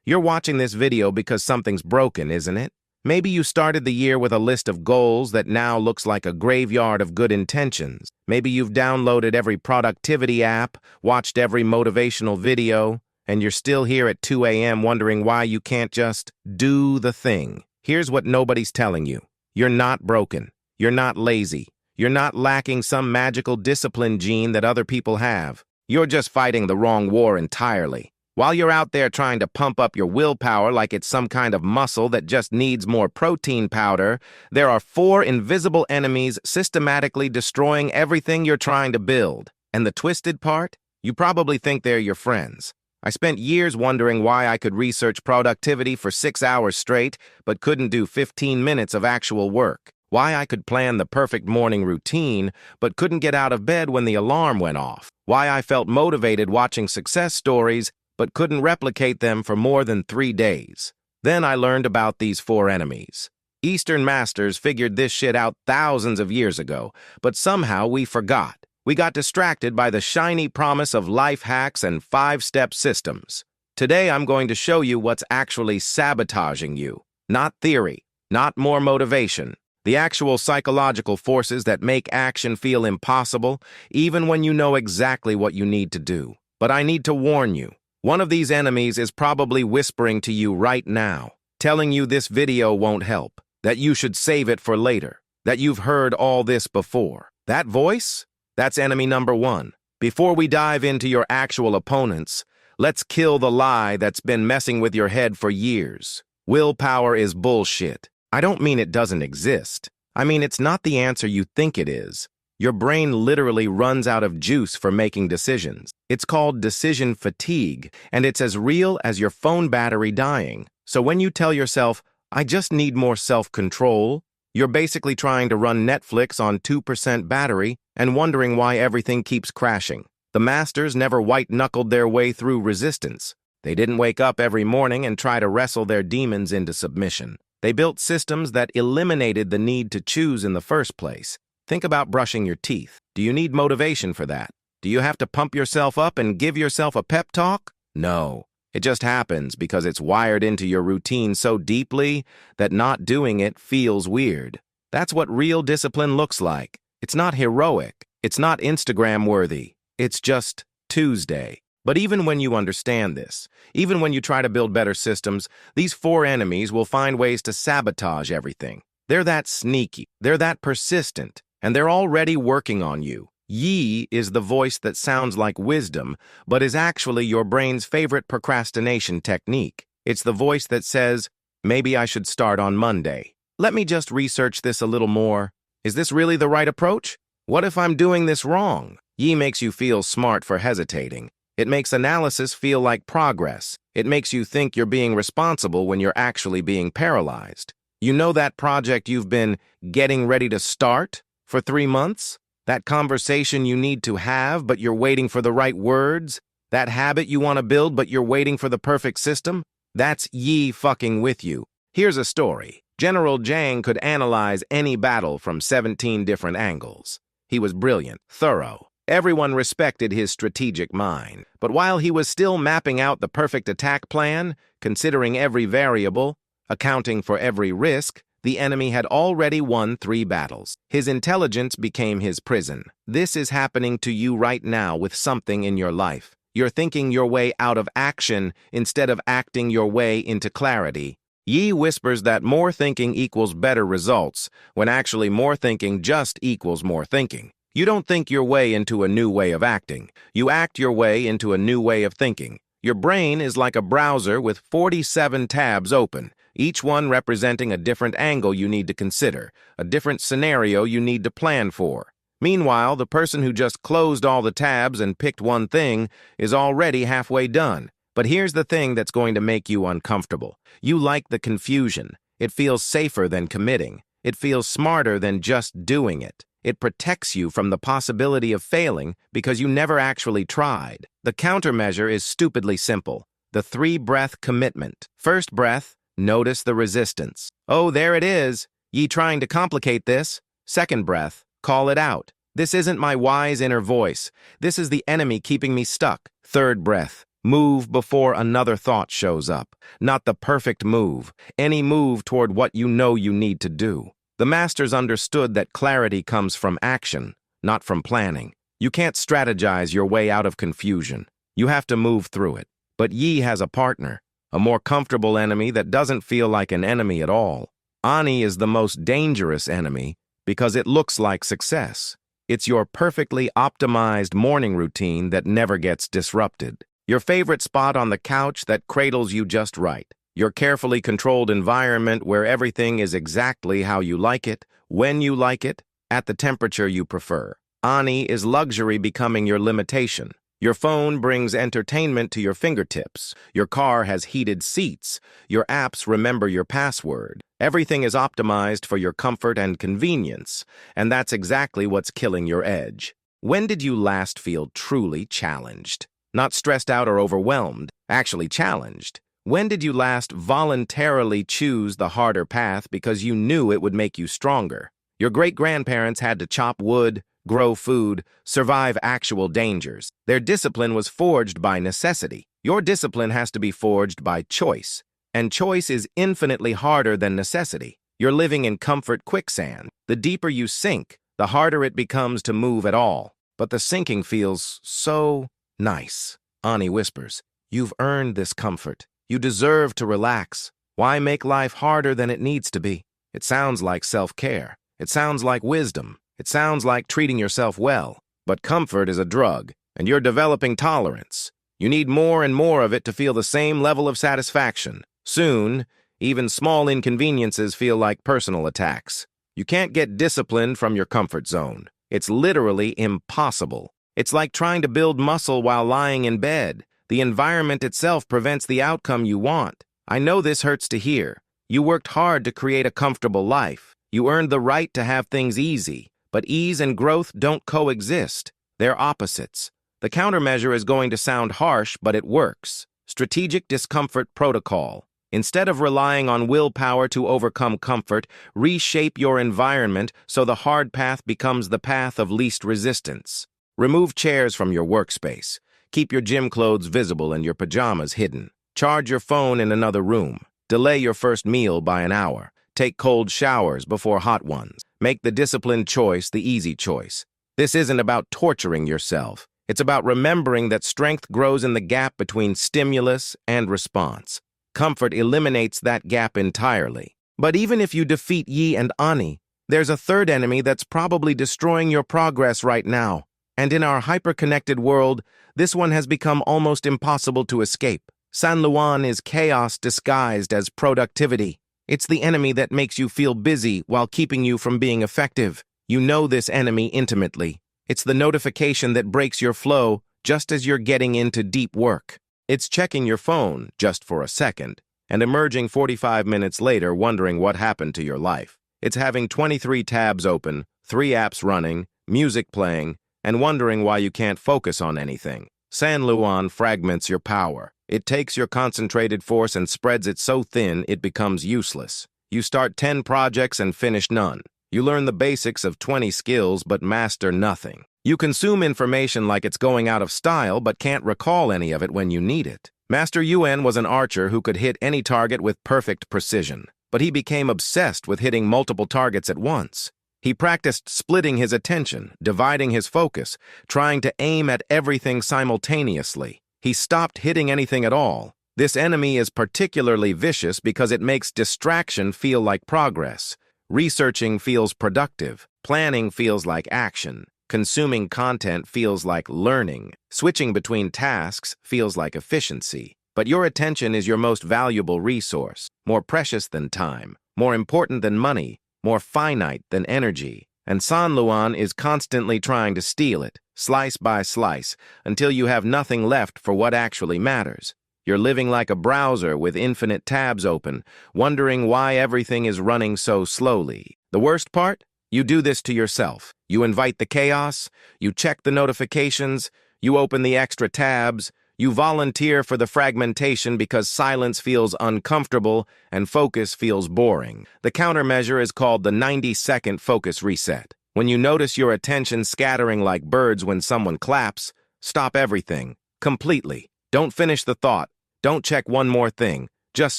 You're watching this video because something's broken, isn't it? Maybe you started the year with a list of goals that now looks like a graveyard of good intentions. Maybe you've downloaded every productivity app, watched every motivational video, and you're still here at 2 a.m. wondering why you can't just do the thing. Here's what nobody's telling you. You're not broken. You're not lazy. You're not lacking some magical discipline gene that other people have. You're just fighting the wrong war entirely. While you're out there trying to pump up your willpower like it's some kind of muscle that just needs more protein powder, there are 4 invisible enemies systematically destroying everything you're trying to build. And the twisted part? You probably think they're your friends. I spent years wondering why I could research productivity for 6 hours straight, but couldn't do 15 minutes of actual work. Why I could plan the perfect morning routine, but couldn't get out of bed when the alarm went off. Why I felt motivated watching success stories, but couldn't replicate them for more than 3 days. Then I learned about these 4 enemies. Eastern masters figured this shit out thousands of years ago, but somehow we forgot. We got distracted by the shiny promise of life hacks and 5-step systems. Today I'm going to show you what's actually sabotaging you. Not theory, not more motivation. The actual psychological forces that make action feel impossible, even when you know exactly what you need to do. But I need to warn you. One of these enemies is probably whispering to you right now, telling you this video won't help, that you should save it for later, that you've heard all this before. That voice? That's enemy number 1. Before we dive into your actual opponents, let's kill the lie that's been messing with your head for years. Willpower is bullshit. I don't mean it doesn't exist. I mean it's not the answer you think it is. Your brain literally runs out of juice for making decisions. It's called decision fatigue, and it's as real as your phone battery dying. So when you tell yourself, I just need more self-control, you're basically trying to run Netflix on 2% battery and wondering why everything keeps crashing. The masters never white-knuckled their way through resistance. They didn't wake up every morning and try to wrestle their demons into submission. They built systems that eliminated the need to choose in the first place. Think about brushing your teeth. Do you need motivation for that? Do you have to pump yourself up and give yourself a pep talk? No. It just happens because it's wired into your routine so deeply that not doing it feels weird. That's what real discipline looks like. It's not heroic. It's not Instagram-worthy. It's just Tuesday. But even when you understand this, even when you try to build better systems, these 4 enemies will find ways to sabotage everything. They're that sneaky. They're that persistent. And they're already working on you. Yi is the voice that sounds like wisdom, but is actually your brain's favorite procrastination technique. It's the voice that says, maybe I should start on Monday. Let me just research this a little more. Is this really the right approach? What if I'm doing this wrong? Yi makes you feel smart for hesitating. It makes analysis feel like progress. It makes you think you're being responsible when you're actually being paralyzed. You know that project you've been getting ready to start for 3 months? That conversation you need to have, but you're waiting for the right words? That habit you want to build, but you're waiting for the perfect system? That's Yi fucking with you. Here's a story. General Zhang could analyze any battle from 17 different angles. He was brilliant, thorough. Everyone respected his strategic mind. But while he was still mapping out the perfect attack plan, considering every variable, accounting for every risk, the enemy had already won 3 battles. His intelligence became his prison. This is happening to you right now with something in your life. You're thinking your way out of action instead of acting your way into clarity. Yi whispers that more thinking equals better results, when actually more thinking just equals more thinking. You don't think your way into a new way of acting. You act your way into a new way of thinking. Your brain is like a browser with 47 tabs open, each one representing a different angle you need to consider, a different scenario you need to plan for. Meanwhile, the person who just closed all the tabs and picked one thing is already halfway done. But here's the thing that's going to make you uncomfortable. You like the confusion. It feels safer than committing. It feels smarter than just doing it. It protects you from the possibility of failing because you never actually tried. The countermeasure is stupidly simple. The 3-breath commitment. First breath, notice the resistance. Oh, there it is. Ye trying to complicate this. Second breath, call it out. This isn't my wise inner voice. This is the enemy keeping me stuck. Third breath, Move before another thought shows up. Not the perfect move, any move toward what you know you need to do. The masters understood that clarity comes from action, not from planning. You can't strategize your way out of confusion. You have to move through it. But Yi has a partner, a more comfortable enemy that doesn't feel like an enemy at all. Ani is the most dangerous enemy because it looks like success. It's your perfectly optimized morning routine that never gets disrupted. Your favorite spot on the couch that cradles you just right. Your carefully controlled environment where everything is exactly how you like it, when you like it, at the temperature you prefer. Ani is luxury becoming your limitation. Your phone brings entertainment to your fingertips. Your car has heated seats. Your apps remember your password. Everything is optimized for your comfort and convenience, and that's exactly what's killing your edge. When did you last feel truly challenged? Not stressed out or overwhelmed, actually challenged. When did you last voluntarily choose the harder path because you knew it would make you stronger? Your great-grandparents had to chop wood, grow food, survive actual dangers. Their discipline was forged by necessity. Your discipline has to be forged by choice, and choice is infinitely harder than necessity. You're living in comfort quicksand. The deeper you sink, the harder it becomes to move at all. But the sinking feels so nice. Ani whispers, "You've earned this comfort. You deserve to relax. Why make life harder than it needs to be?" It sounds like self-care. It sounds like wisdom. It sounds like treating yourself well. But comfort is a drug, and you're developing tolerance. You need more and more of it to feel the same level of satisfaction. Soon, even small inconveniences feel like personal attacks. You can't get disciplined from your comfort zone. It's literally impossible. It's like trying to build muscle while lying in bed. The environment itself prevents the outcome you want. I know this hurts to hear. You worked hard to create a comfortable life. You earned the right to have things easy. But ease and growth don't coexist. They're opposites. The countermeasure is going to sound harsh, but it works. Strategic discomfort protocol. Instead of relying on willpower to overcome comfort, reshape your environment so the hard path becomes the path of least resistance. Remove chairs from your workspace. Keep your gym clothes visible and your pajamas hidden. Charge your phone in another room. Delay your first meal by an hour. Take cold showers before hot ones. Make the disciplined choice the easy choice. This isn't about torturing yourself. It's about remembering that strength grows in the gap between stimulus and response. Comfort eliminates that gap entirely. But even if you defeat Yi and Ani, there's a third enemy that's probably destroying your progress right now. And in our hyper-connected world, this one has become almost impossible to escape. San Luan is chaos disguised as productivity. It's the enemy that makes you feel busy while keeping you from being effective. You know this enemy intimately. It's the notification that breaks your flow just as you're getting into deep work. It's checking your phone just for a second and emerging 45 minutes later wondering what happened to your life. It's having 23 tabs open, 3 apps running, music playing, and wondering why you can't focus on anything. San Luan fragments your power. It takes your concentrated force and spreads it so thin it becomes useless. You start 10 projects and finish none. You learn the basics of 20 skills but master nothing. You consume information like it's going out of style but can't recall any of it when you need it. Master Yuan was an archer who could hit any target with perfect precision, but he became obsessed with hitting multiple targets at once. He practiced splitting his attention, dividing his focus, trying to aim at everything simultaneously. He stopped hitting anything at all. This enemy is particularly vicious because it makes distraction feel like progress. Researching feels productive. Planning feels like action. Consuming content feels like learning. Switching between tasks feels like efficiency. But your attention is your most valuable resource, more precious than time, more important than money, more finite than energy. And San Luan is constantly trying to steal it, slice by slice, until you have nothing left for what actually matters. You're living like a browser with infinite tabs open, wondering why everything is running so slowly. The worst part? You do this to yourself. You invite the chaos, you check the notifications, you open the extra tabs, you volunteer for the fragmentation because silence feels uncomfortable and focus feels boring. The countermeasure is called the 90-second focus reset. When you notice your attention scattering like birds when someone claps, stop everything, completely. Don't finish the thought. Don't check one more thing. Just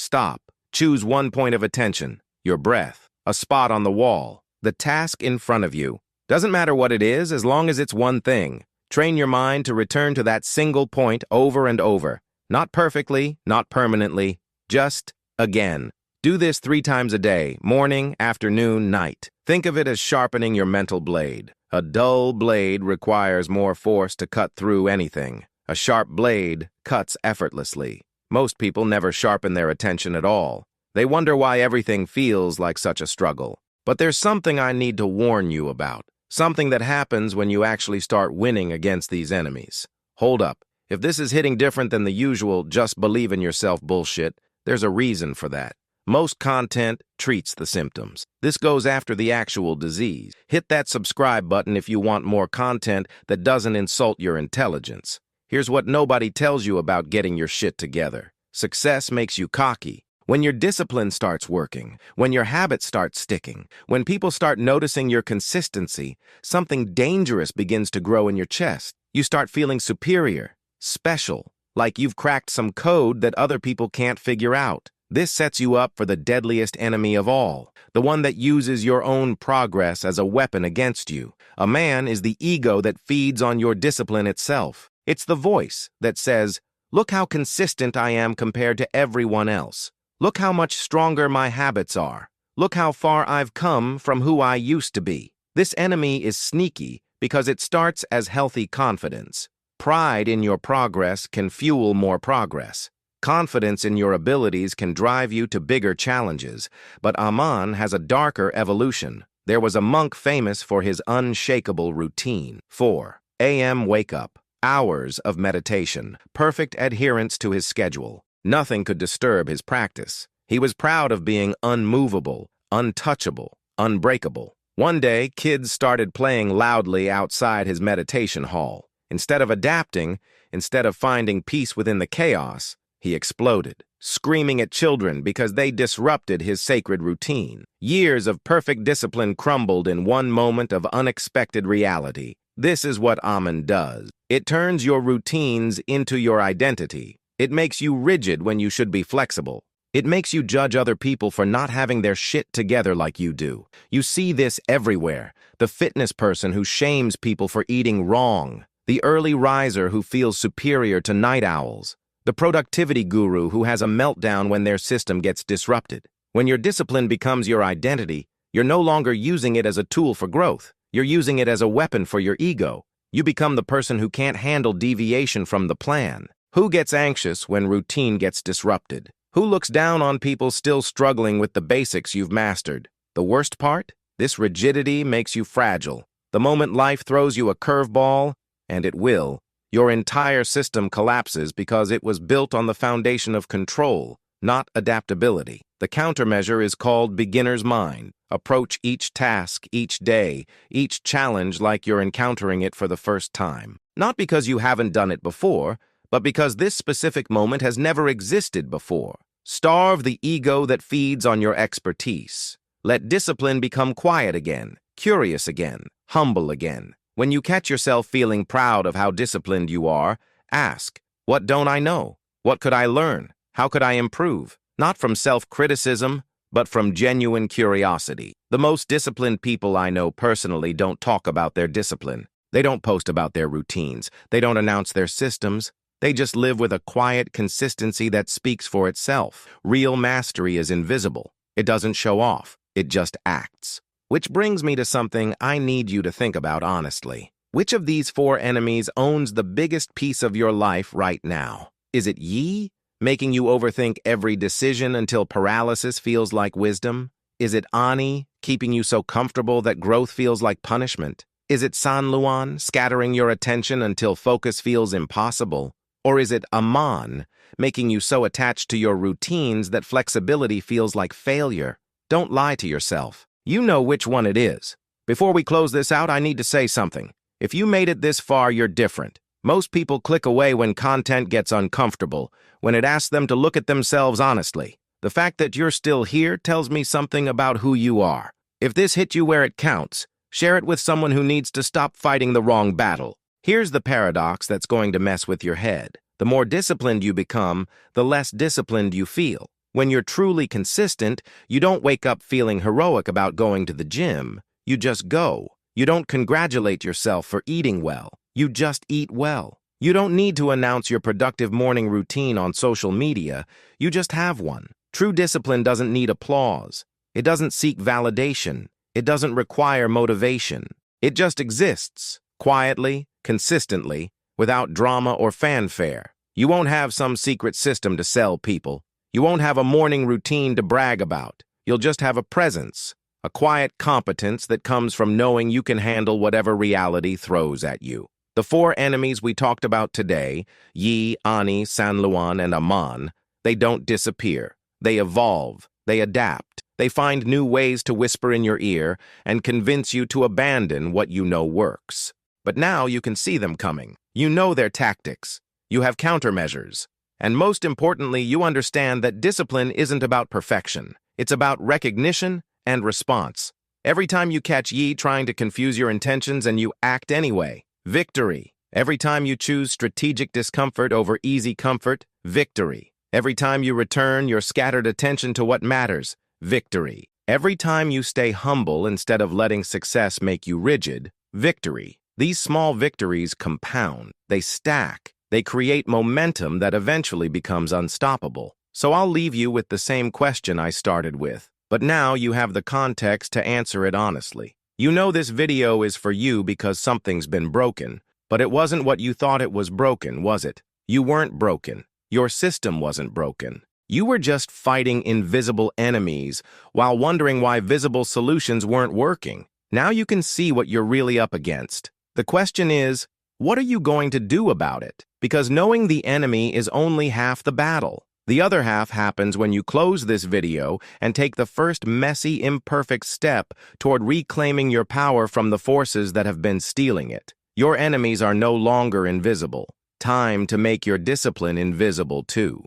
stop. Choose one point of attention. Your breath. A spot on the wall. The task in front of you. Doesn't matter what it is, as long as it's one thing. Train your mind to return to that single point over and over. Not perfectly, not permanently, just again. Do this 3 times a day, morning, afternoon, night. Think of it as sharpening your mental blade. A dull blade requires more force to cut through anything. A sharp blade cuts effortlessly. Most people never sharpen their attention at all. They wonder why everything feels like such a struggle. But there's something I need to warn you about. Something that happens when you actually start winning against these enemies. Hold up. If this is hitting different than the usual just believe in yourself bullshit, there's a reason for that. Most content treats the symptoms. This goes after the actual disease. Hit that subscribe button if you want more content that doesn't insult your intelligence. Here's what nobody tells you about getting your shit together. Success makes you cocky. When your discipline starts working, when your habits start sticking, when people start noticing your consistency, something dangerous begins to grow in your chest. You start feeling superior, special, like you've cracked some code that other people can't figure out. This sets you up for the deadliest enemy of all, the one that uses your own progress as a weapon against you. A man is the ego that feeds on your discipline itself. It's the voice that says, "Look how consistent I am compared to everyone else. Look how much stronger my habits are. Look how far I've come from who I used to be." This enemy is sneaky because it starts as healthy confidence. Pride in your progress can fuel more progress. Confidence in your abilities can drive you to bigger challenges, but Aman has a darker evolution. There was a monk famous for his unshakable routine. 4 a.m. wake-up, hours of meditation, perfect adherence to his schedule. Nothing could disturb his practice. He was proud of being unmovable, untouchable, unbreakable. One day, kids started playing loudly outside his meditation hall. Instead of adapting, instead of finding peace within the chaos, he exploded, screaming at children because they disrupted his sacred routine. Years of perfect discipline crumbled in one moment of unexpected reality. This is what Aman does. It turns your routines into your identity. It makes you rigid when you should be flexible. It makes you judge other people for not having their shit together like you do. You see this everywhere. The fitness person who shames people for eating wrong. The early riser who feels superior to night owls. The productivity guru who has a meltdown when their system gets disrupted. When your discipline becomes your identity, you're no longer using it as a tool for growth. You're using it as a weapon for your ego. You become the person who can't handle deviation from the plan. Who gets anxious when routine gets disrupted? Who looks down on people still struggling with the basics you've mastered? The worst part? This rigidity makes you fragile. The moment life throws you a curveball, and it will, your entire system collapses because it was built on the foundation of control, not adaptability. The countermeasure is called beginner's mind. Approach each task, each day, each challenge like you're encountering it for the first time. Not because you haven't done it before, but because this specific moment has never existed before. Starve the ego that feeds on your expertise. Let discipline become quiet again, curious again, humble again. When you catch yourself feeling proud of how disciplined you are, ask, what don't I know? What could I learn? How could I improve? Not from self-criticism, but from genuine curiosity. The most disciplined people I know personally don't talk about their discipline. They don't post about their routines. They don't announce their systems. They just live with a quiet consistency that speaks for itself. Real mastery is invisible. It doesn't show off. It just acts. Which brings me to something I need you to think about honestly. Which of these 4 enemies owns the biggest piece of your life right now? Is it Yi, making you overthink every decision until paralysis feels like wisdom? Is it Ani, keeping you so comfortable that growth feels like punishment? Is it San Luan, scattering your attention until focus feels impossible? Or is it Aman, making you so attached to your routines that flexibility feels like failure? Don't lie to yourself. You know which one it is. Before we close this out, I need to say something. If you made it this far, you're different. Most people click away when content gets uncomfortable, when it asks them to look at themselves honestly. The fact that you're still here tells me something about who you are. If this hit you where it counts, share it with someone who needs to stop fighting the wrong battle. Here's the paradox that's going to mess with your head. The more disciplined you become, the less disciplined you feel. When you're truly consistent, you don't wake up feeling heroic about going to the gym. You just go. You don't congratulate yourself for eating well. You just eat well. You don't need to announce your productive morning routine on social media. You just have one. True discipline doesn't need applause. It doesn't seek validation. It doesn't require motivation. It just exists, quietly, consistently, without drama or fanfare. You won't have some secret system to sell people. You won't have a morning routine to brag about. You'll just have a presence, a quiet competence that comes from knowing you can handle whatever reality throws at you. The four enemies we talked about today, Yi, Ani, San Luan, and Aman, they don't disappear. They evolve. They adapt. They find new ways to whisper in your ear and convince you to abandon what you know works. But now you can see them coming. You know their tactics. You have countermeasures. And most importantly, you understand that discipline isn't about perfection. It's about recognition and response. Every time you catch Yi trying to confuse your intentions and you act anyway, victory. Every time you choose strategic discomfort over easy comfort, victory. Every time you return your scattered attention to what matters, victory. Every time you stay humble instead of letting success make you rigid, victory. These small victories compound. They stack. They create momentum that eventually becomes unstoppable. So I'll leave you with the same question I started with. But now you have the context to answer it honestly. You know this video is for you because something's been broken. But it wasn't what you thought it was broken, was it? You weren't broken. Your system wasn't broken. You were just fighting invisible enemies while wondering why visible solutions weren't working. Now you can see what you're really up against. The question is, what are you going to do about it? Because knowing the enemy is only half the battle. The other half happens when you close this video and take the first messy, imperfect step toward reclaiming your power from the forces that have been stealing it. Your enemies are no longer invisible. Time to make your discipline invisible too.